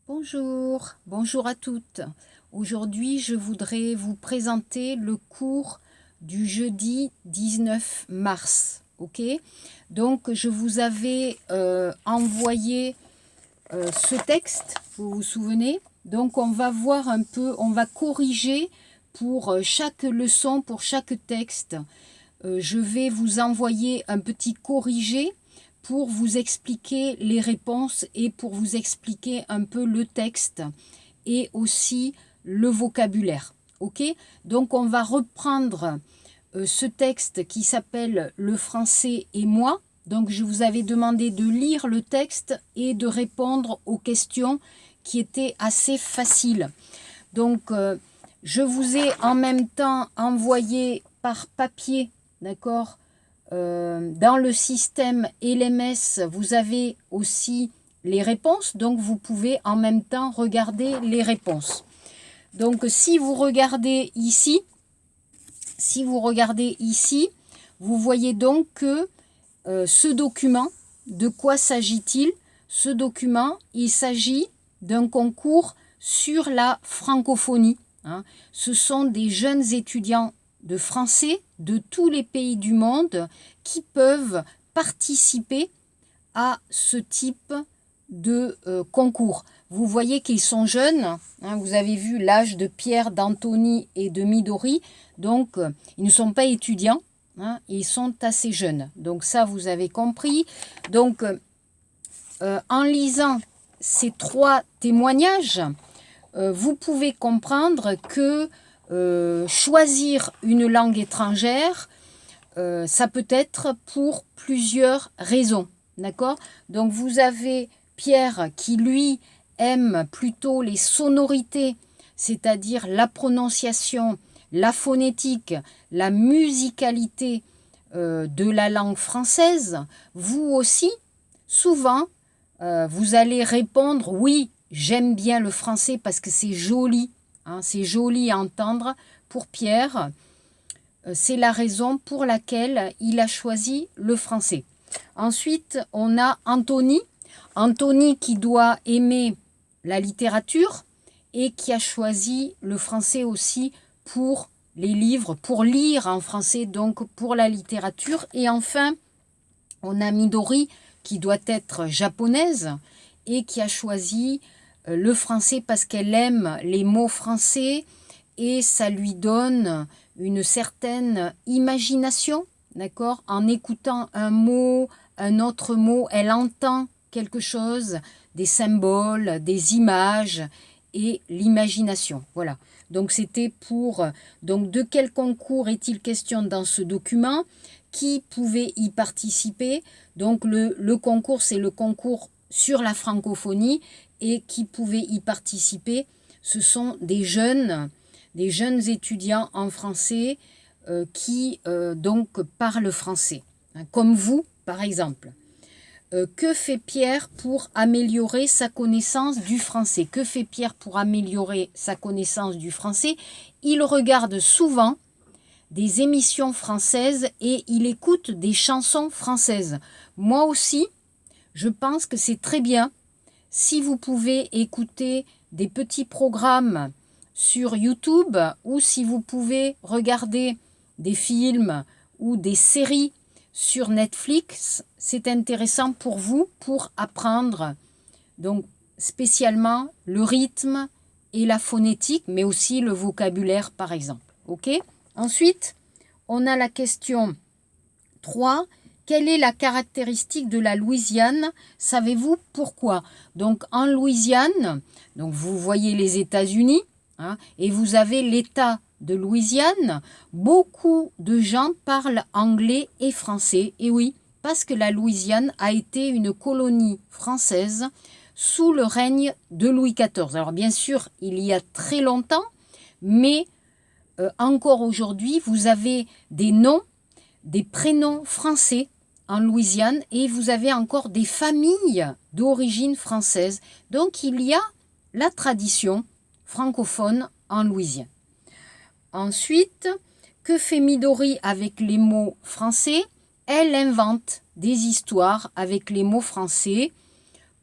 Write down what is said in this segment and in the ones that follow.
Bonjour à toutes. Aujourd'hui, je voudrais vous présenter le cours du jeudi 19 mars. Ok? Donc, je vous avais envoyé ce texte, vous vous souvenez? Donc, on va voir un peu, on va corriger pour chaque leçon, pour chaque texte. Je vais vous envoyer un petit corrigé pour vous expliquer les réponses et pour vous expliquer un peu le texte et aussi le vocabulaire. Ok? Donc on va reprendre ce texte qui s'appelle Le français et moi. Donc je vous avais demandé de lire le texte et de répondre aux questions qui étaient assez faciles. Donc je vous ai en même temps envoyé par papier, d'accord, dans le système LMS, vous avez aussi les réponses, donc vous pouvez en même temps regarder les réponses. Donc si vous regardez ici, vous voyez donc que ce document, de quoi s'agit-il? Ce document, il s'agit d'un concours sur la francophonie. Ce sont des jeunes étudiants de français de tous les pays du monde qui peuvent participer à ce type de concours. Vous voyez qu'ils sont jeunes, vous avez vu l'âge de Pierre, d'Anthony et de Midori, donc ils ne sont pas étudiants, ils sont assez jeunes. Donc ça, vous avez compris. Donc en lisant ces trois témoignages, vous pouvez comprendre que choisir une langue étrangère, ça peut être pour plusieurs raisons. D'accord? Donc vous avez Pierre qui, lui, aime plutôt les sonorités, c'est-à-dire la prononciation, la phonétique, la musicalité de la langue française. Vous aussi, souvent, vous allez répondre oui, j'aime bien le français parce que c'est joli. C'est joli à entendre pour Pierre. C'est la raison pour laquelle il a choisi le français. Ensuite, on a Anthony. Anthony qui doit aimer la littérature et qui a choisi le français aussi pour les livres, pour lire en français, donc pour la littérature. Et enfin, on a Midori qui doit être japonaise et qui a choisi le français parce qu'elle aime les mots français et ça lui donne une certaine imagination, d'accord? En écoutant un mot, un autre mot, elle entend quelque chose, des symboles, des images et l'imagination. Voilà. Donc c'était pour... Donc de quel concours est-il question dans ce document? Qui pouvait y participer? Donc le concours, c'est le concours sur la francophonie et qui pouvait y participer, ce sont des jeunes étudiants en français qui donc parlent français, comme vous par exemple. Que fait Pierre pour améliorer sa connaissance du français? Que fait Pierre pour améliorer sa connaissance du français? Il regarde souvent des émissions françaises et il écoute des chansons françaises. Moi aussi, je pense que c'est très bien si vous pouvez écouter des petits programmes sur YouTube ou si vous pouvez regarder des films ou des séries sur Netflix, c'est intéressant pour vous pour apprendre donc spécialement le rythme et la phonétique, mais aussi le vocabulaire par exemple. Ok? Ensuite, on a la question 3. Quelle est la caractéristique de la Louisiane? Savez-vous pourquoi? Donc en Louisiane, donc vous voyez les États-Unis, et vous avez l'État de Louisiane. Beaucoup de gens parlent anglais et français. Et oui, parce que la Louisiane a été une colonie française sous le règne de Louis XIV. Alors bien sûr, il y a très longtemps, mais encore aujourd'hui, vous avez des noms, des prénoms français en Louisiane et vous avez encore des familles d'origine française. Donc il y a la tradition francophone en Louisiane. Ensuite, que fait Midori avec les mots français? Elle invente des histoires avec les mots français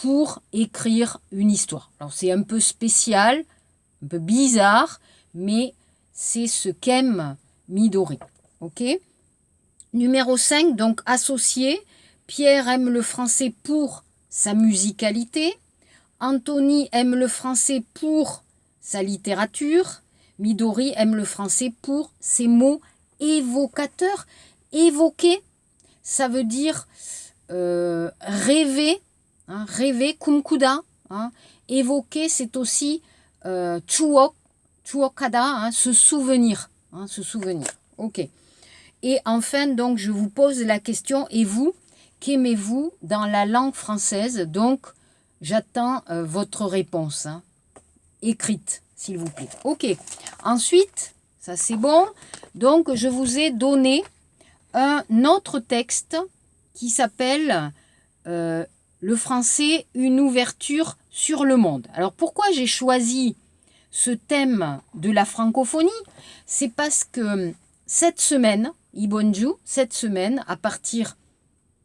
pour écrire une histoire. Alors c'est un peu spécial, un peu bizarre, mais c'est ce qu'aime Midori. Ok ? Numéro 5, donc associé. Pierre aime le français pour sa musicalité. Anthony aime le français pour sa littérature. Midori aime le français pour ses mots évocateurs. Évoquer, ça veut dire rêver, hein, rêver, kumkuda. Hein. Évoquer, c'est aussi chuokada, hein, se souvenir. Hein, se souvenir. Ok. Et enfin, donc, je vous pose la question, et vous, qu'aimez-vous dans la langue française? Donc, j'attends votre réponse, hein, écrite, s'il vous plaît. Ok. Ensuite, ça c'est bon. Donc, je vous ai donné un autre texte qui s'appelle Le français, une ouverture sur le monde. Alors, pourquoi j'ai choisi ce thème de la francophonie? C'est parce que cette semaine, Ibonju, cette semaine, à partir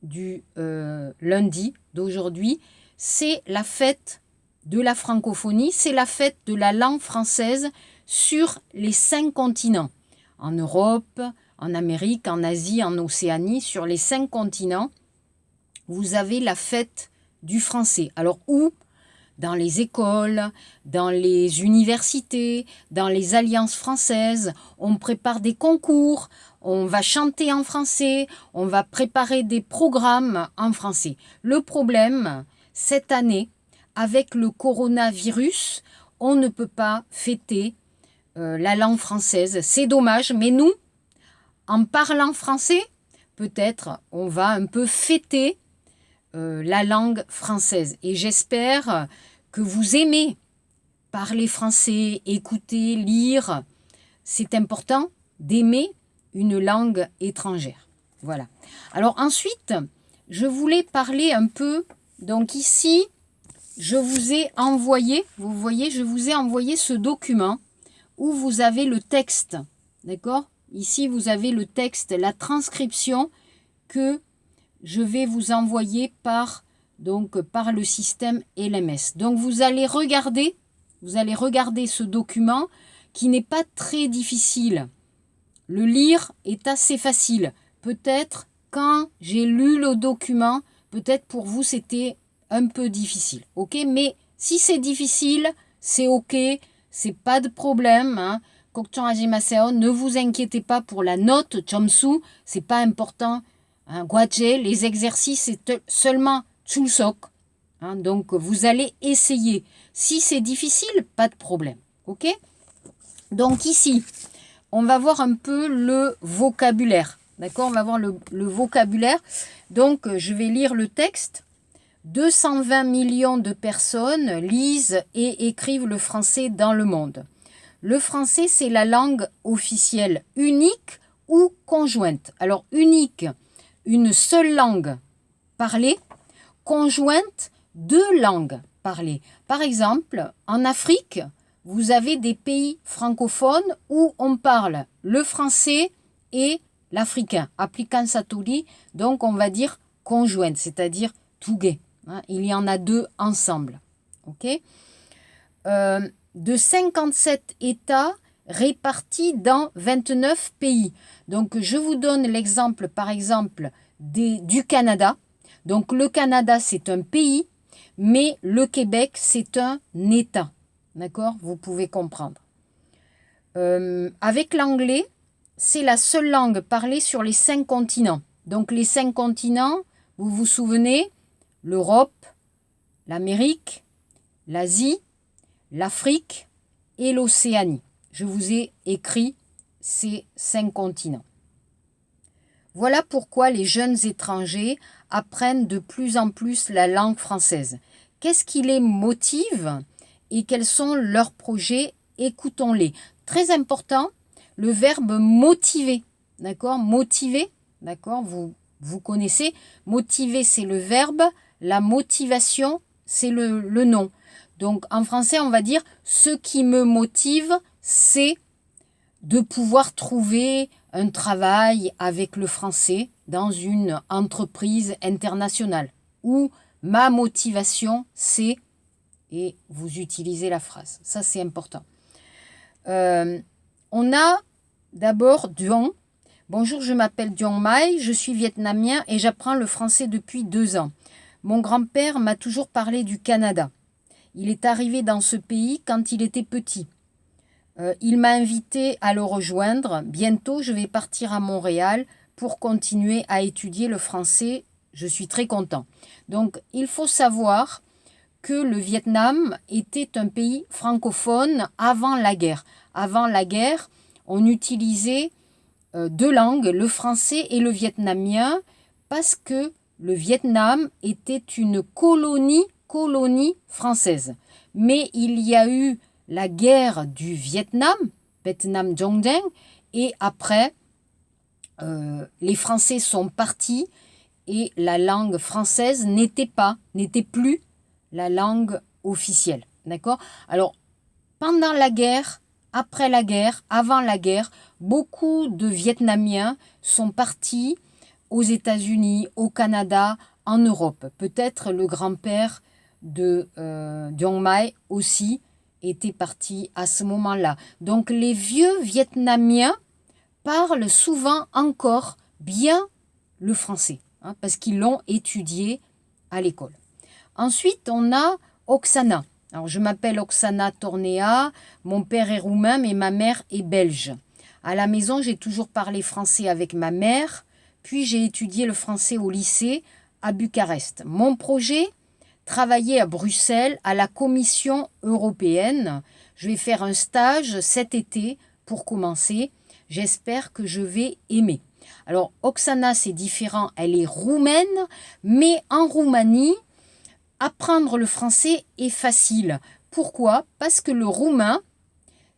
du lundi d'aujourd'hui, c'est la fête de la francophonie, c'est la fête de la langue française sur les 5 continents. En Europe, en Amérique, en Asie, en Océanie, sur les 5 continents, vous avez la fête du français. Alors où? Dans les écoles, dans les universités, dans les alliances françaises, on prépare des concours, on va chanter en français, on va préparer des programmes en français. Le problème, cette année, avec le coronavirus, on ne peut pas fêter la langue française. C'est dommage, mais nous, en parlant français, peut-être on va un peu fêter la langue française. Et j'espère que vous aimez parler français, écouter, lire. C'est important d'aimer une langue étrangère. Voilà. Alors ensuite, je voulais parler un peu. Donc ici, je vous ai envoyé, vous voyez, je vous ai envoyé ce document où vous avez le texte. D'accord ? Ici, vous avez le texte, la transcription que je vais vous envoyer par le système LMS. Donc vous allez regarder ce document qui n'est pas très difficile. Le lire est assez facile. Peut-être quand j'ai lu le document, peut-être pour vous c'était un peu difficile. Ok, mais si c'est difficile, c'est ok, c'est pas de problème. Hein. Ne vous inquiétez pas pour la note Chomsu, c'est pas important. Hein, Gwaje, les exercices, c'est seulement Chulsok. Hein, donc, vous allez essayer. Si c'est difficile, pas de problème. Ok? Donc, ici, on va voir un peu le vocabulaire. D'accord? On va voir le vocabulaire. Donc, je vais lire le texte. 220 millions de personnes lisent et écrivent le français dans le monde. Le français, c'est la langue officielle unique ou conjointe. Alors, unique, une seule langue parlée, conjointe, 2 langues parlées. Par exemple, en Afrique, vous avez des pays francophones où on parle le français et l'africain. Applican saturi, donc on va dire conjointe, c'est-à-dire tougué. Hein, il y en a 2 ensemble. Ok, de 57 États répartis dans 29 pays. Donc, je vous donne l'exemple, par exemple, du Canada. Donc, le Canada, c'est un pays, mais le Québec, c'est un État. D'accord? Vous pouvez comprendre. Avec l'anglais, c'est la seule langue parlée sur les 5 continents. Donc, les 5 continents, vous vous souvenez, l'Europe, l'Amérique, l'Asie, l'Afrique et l'Océanie. Je vous ai écrit ces 5 continents. Voilà pourquoi les jeunes étrangers apprennent de plus en plus la langue française. Qu'est-ce qui les motive et quels sont leurs projets? Écoutons-les. Très important, le verbe motiver. D'accord? Motiver, d'accord? Vous connaissez. Motiver, c'est le verbe. La motivation, c'est le nom. Donc, en français, on va dire « ce qui me motive, c'est de pouvoir trouver un travail avec le français dans une entreprise internationale ou ma motivation, c'est... Et vous utilisez la phrase. Ça, c'est important. On a d'abord Duong. Bonjour, je m'appelle Duong Mai, je suis vietnamien et j'apprends le français depuis 2 ans. Mon grand-père m'a toujours parlé du Canada. Il est arrivé dans ce pays quand il était petit. Il m'a invité à le rejoindre. Bientôt, je vais partir à Montréal pour continuer à étudier le français. Je suis très content. Donc, il faut savoir que le Vietnam était un pays francophone avant la guerre. Avant la guerre, on utilisait 2 langues, le français et le vietnamien, parce que le Vietnam était une colonie française. Mais il y a eu la guerre du Vietnam, Vietnam Dong Deng, et après, les Français sont partis et la langue française n'était plus la langue officielle. D'accord? Alors, pendant la guerre, après la guerre, avant la guerre, beaucoup de Vietnamiens sont partis aux États-Unis, au Canada, en Europe. Peut-être le grand-père de Duong Mai aussi était parti à ce moment-là. Donc les vieux Vietnamiens parlent souvent encore bien le français, hein, parce qu'ils l'ont étudié à l'école. Ensuite, on a Oksana. Alors, je m'appelle Oksana Tornea, mon père est roumain, mais ma mère est belge. À la maison, j'ai toujours parlé français avec ma mère, puis j'ai étudié le français au lycée à Bucarest. Mon projet, travailler à Bruxelles, à la Commission européenne. Je vais faire un stage cet été pour commencer. J'espère que je vais aimer. Alors, Oksana, c'est différent, elle est roumaine, mais en Roumanie, apprendre le français est facile. Pourquoi? Parce que le roumain,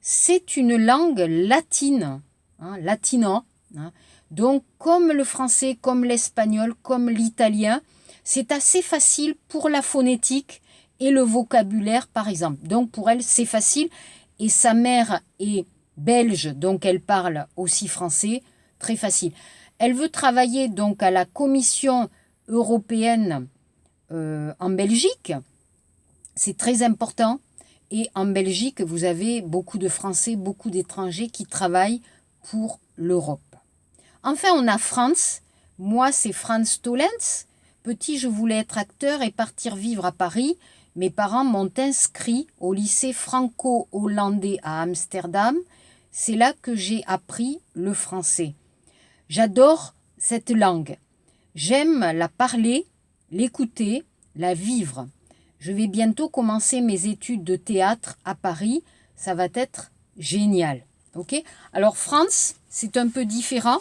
c'est une langue latine, hein, latino. Hein. Donc, comme le français, comme l'espagnol, comme l'italien, c'est assez facile pour la phonétique et le vocabulaire, par exemple. Donc, pour elle, c'est facile. Et sa mère est belge, donc elle parle aussi français, très facile. Elle veut travailler donc à la Commission européenne en Belgique. C'est très important. Et en Belgique, vous avez beaucoup de Français, beaucoup d'étrangers qui travaillent pour l'Europe. Enfin, on a Franz. Moi, c'est Franz Tollens. Petit, je voulais être acteur et partir vivre à Paris. Mes parents m'ont inscrit au lycée franco-hollandais à Amsterdam. C'est là que j'ai appris le français. J'adore cette langue. J'aime la parler, l'écouter, la vivre. Je vais bientôt commencer mes études de théâtre à Paris. Ça va être génial. Ok? Alors Franz, c'est un peu différent.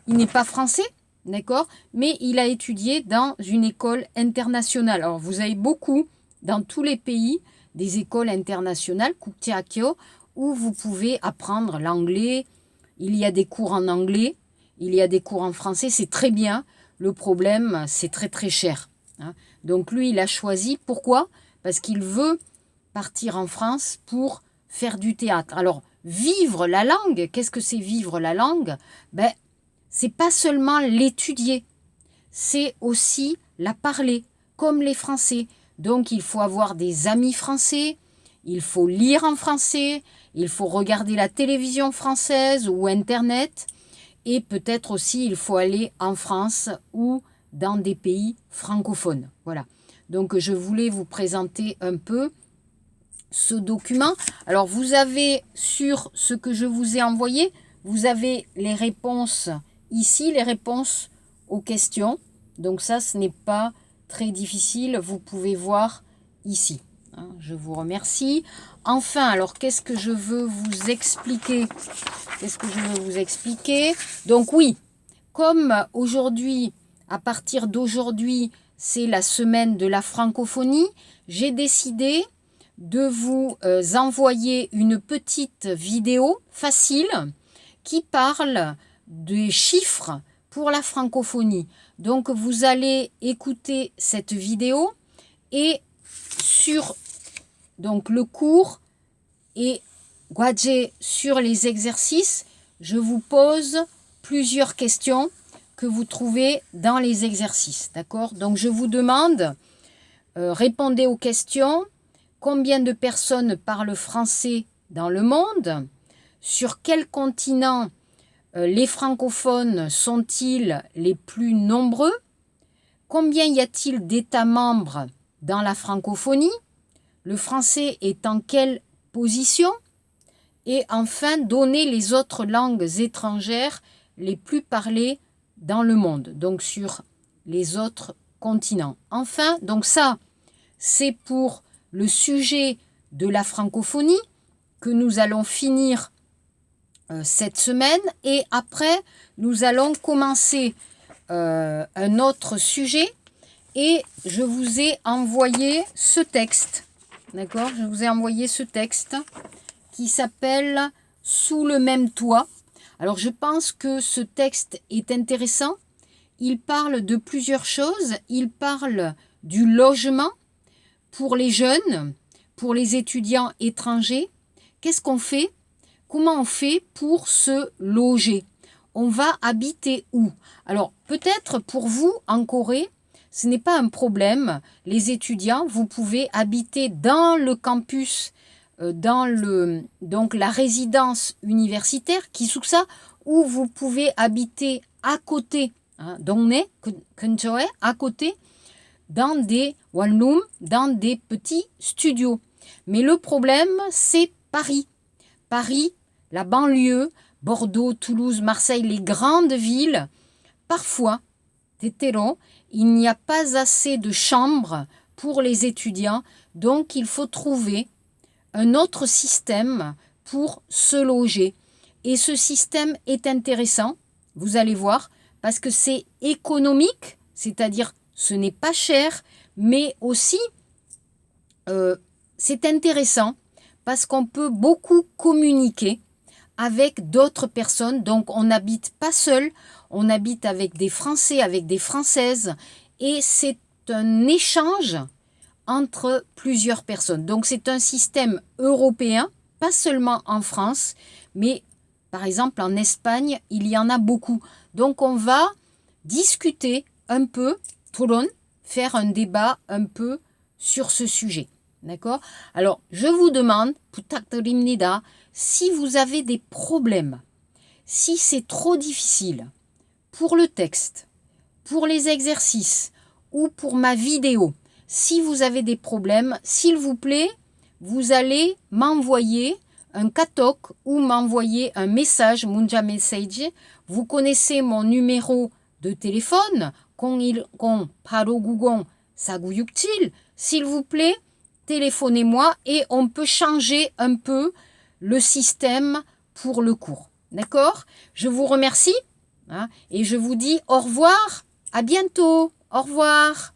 Il n'est pas français, d'accord? Mais il a étudié dans une école internationale. Alors vous avez beaucoup, dans tous les pays, des écoles internationales, Kuktiakyo, où vous pouvez apprendre l'anglais. Il y a des cours en anglais, il y a des cours en français, c'est très bien. Le problème, c'est très très cher. Hein. Donc lui, il a choisi. Pourquoi? Parce qu'il veut partir en France pour faire du théâtre. Alors, vivre la langue, qu'est-ce que c'est vivre la langue? Ben, c'est pas seulement l'étudier, c'est aussi la parler, comme les Français. Donc, il faut avoir des amis français, il faut lire en français, il faut regarder la télévision française ou Internet, et peut-être aussi, il faut aller en France ou dans des pays francophones. Voilà. Donc, je voulais vous présenter un peu ce document. Alors, vous avez sur ce que je vous ai envoyé, vous avez les réponses ici, les réponses aux questions. Donc ça, ce n'est pas très difficile. Vous pouvez voir ici. Hein, je vous remercie. Enfin, alors, qu'est-ce que je veux vous expliquer? Qu'est-ce que je veux vous expliquer? Donc oui, comme aujourd'hui, à partir d'aujourd'hui, c'est la semaine de la francophonie, j'ai décidé de vous envoyer une petite vidéo facile qui parle des chiffres pour la francophonie. Donc vous allez écouter cette vidéo et sur donc, le cours et Guadje sur les exercices, je vous pose plusieurs questions que vous trouvez dans les exercices. D'accord? Donc je vous demande Répondez aux questions. Combien de personnes parlent français dans le monde? Sur quel continent les francophones sont-ils les plus nombreux? Combien y a-t-il d'États membres dans la francophonie? Le français est en quelle position? Et enfin, donner les autres langues étrangères les plus parlées dans le monde, donc sur les autres continents. Enfin, donc ça, c'est pour le sujet de la francophonie que nous allons finir cette semaine. Et après, nous allons commencer un autre sujet. Et je vous ai envoyé ce texte. D'accord? Je vous ai envoyé ce texte qui s'appelle « Sous le même toit ». Alors, je pense que ce texte est intéressant. Il parle de plusieurs choses. Il parle du logement pour les jeunes, pour les étudiants étrangers. Qu'est-ce qu'on fait? Comment on fait pour se loger? On va habiter où? Alors, peut-être pour vous, en Corée, ce n'est pas un problème. Les étudiants, vous pouvez habiter dans le campus, donc la résidence universitaire, Kisusha, où vous pouvez habiter à côté, 동네, 근처에, à côté, dans des 원룸, dans des petits studios. Mais le problème, c'est Paris. Paris, la banlieue, Bordeaux, Toulouse, Marseille, les grandes villes, parfois, tétéro, il n'y a pas assez de chambres pour les étudiants, donc il faut trouver un autre système pour se loger. Et ce système est intéressant, vous allez voir, parce que c'est économique, c'est-à-dire ce n'est pas cher, mais aussi c'est intéressant parce qu'on peut beaucoup communiquer avec d'autres personnes. Donc on n'habite pas seul, on habite avec des Français, avec des Françaises, et c'est un échange entre plusieurs personnes. Donc c'est un système européen, pas seulement en France, mais par exemple en Espagne, il y en a beaucoup. Donc on va discuter un peu, faire un débat un peu sur ce sujet. D'accord? Alors, je vous demande, 부탁드립니다, si vous avez des problèmes, si c'est trop difficile pour le texte, pour les exercices ou pour ma vidéo, si vous avez des problèmes, s'il vous plaît, vous allez m'envoyer un katok ou m'envoyer un message, 문자 message. Vous connaissez mon numéro de téléphone, 010-8590-4967. S'il vous plaît, téléphonez-moi et on peut changer un peu le système pour le cours. D'accord? Je vous remercie et je vous dis au revoir, à bientôt, au revoir.